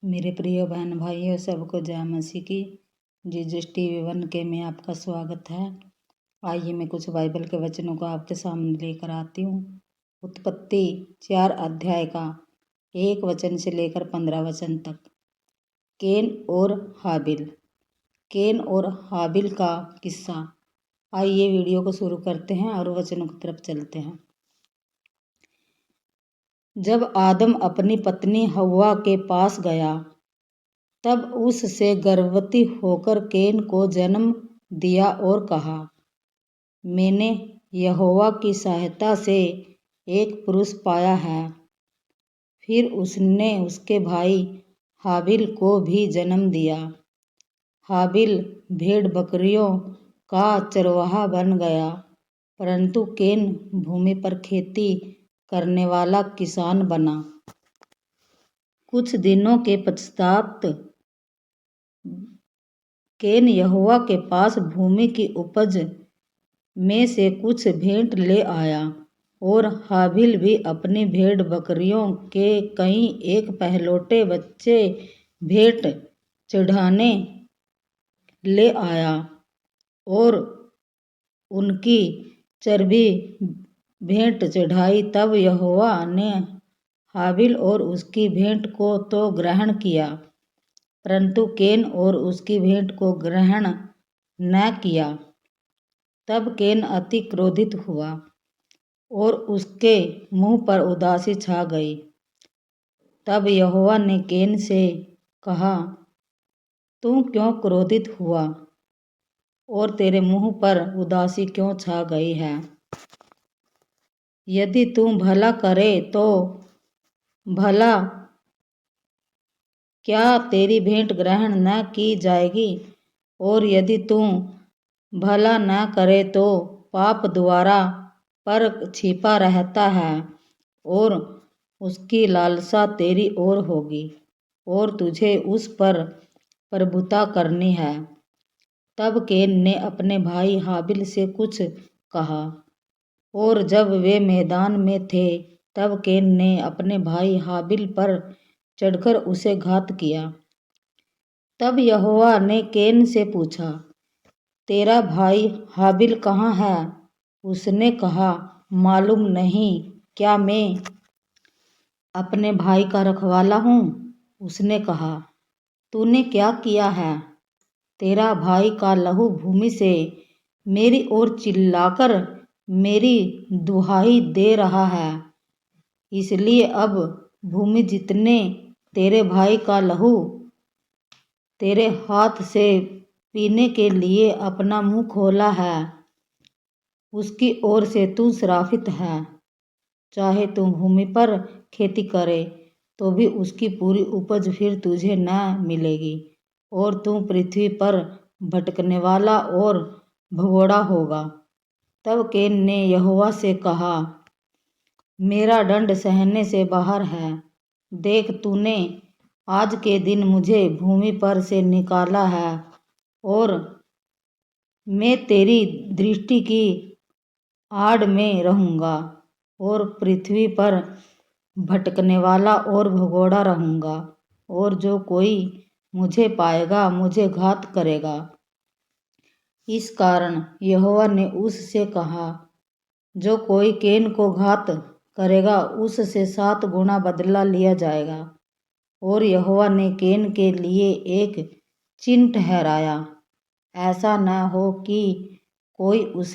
मेरे प्रिय बहन भाइयों, सबको जय मसीह की। जीजस टीवी 1 के में आपका स्वागत है। आइए मैं कुछ बाइबल के वचनों को आपके सामने लेकर आती हूँ। उत्पत्ति 4 अध्याय का 1 वचन से लेकर 15 वचन तक। केन और हाबिल। केन और हाबिल का किस्सा। आइए वीडियो को शुरू करते हैं और वचनों की तरफ चलते हैं। जब आदम अपनी पत्नी हव्वा के पास गया, तब उससे गर्भवती होकर केन को जन्म दिया और कहा, मैंने यहोवा की सहायता से एक पुरुष पाया है। फिर उसने उसके भाई हाबिल को भी जन्म दिया। हाबिल भेड़ बकरियों का चरवाहा बन गया, परंतु केन भूमि पर खेती करने वाला किसान बना। कुछ दिनों के पश्चात केन यहोवा के पास भूमि की उपज में से कुछ भेंट ले आया और हाबिल भी अपनी भेड़ बकरियों के कई एक पहलौठे बच्चे भेंट चढ़ाने ले आया और उनकी चर्बी भेंट चढ़ाई। तब यहोवा ने हाबिल और उसकी भेंट को तो ग्रहण किया, परंतु केन और उसकी भेंट को ग्रहण न किया। तब केन अति क्रोधित हुआ और उसके मुंह पर उदासी छा गई। तब यहोवा ने केन से कहा, तू क्यों क्रोधित हुआ और तेरे मुंह पर उदासी क्यों छा गई है? यदि तू भला करे तो भला क्या तेरी भेंट ग्रहण न की जाएगी? और यदि तू भला न करे तो पाप द्वारा पर छिपा रहता है और उसकी लालसा तेरी ओर होगी और तुझे उस पर प्रभुता करनी है। तब केन ने अपने भाई हाबिल से कुछ कहा, और जब वे मैदान में थे, तब केन ने अपने भाई हाबिल पर चढ़कर उसे घात किया। तब यहोवा ने केन से पूछा, तेरा भाई हाबिल कहाँ है? उसने कहा, मालूम नहीं, क्या मैं अपने भाई का रखवाला हूँ? उसने कहा, तूने क्या किया है? तेरा भाई का लहू भूमि से मेरी ओर चिल्लाकर मेरी दुहाई दे रहा है। इसलिए अब भूमि जितने तेरे भाई का लहू तेरे हाथ से पीने के लिए अपना मुंह खोला है, उसकी ओर से तू श्रापित है। चाहे तू भूमि पर खेती करे तो भी उसकी पूरी उपज फिर तुझे न मिलेगी, और तू पृथ्वी पर भटकने वाला और भगोड़ा होगा। तब केन ने यहोवा से कहा, मेरा दंड सहने से बाहर है। देख, तूने आज के दिन मुझे भूमि पर से निकाला है और मैं तेरी दृष्टि की आड़ में रहूंगा और पृथ्वी पर भटकने वाला और भगोड़ा रहूंगा, और जो कोई मुझे पाएगा मुझे घात करेगा। इस कारण यहोवा ने उससे कहा, जो कोई केन को घात करेगा उससे 7 गुना बदला लिया जाएगा। और यहोवा ने केन के लिए एक चिन्ह ठहराया, ऐसा न हो कि कोई उसे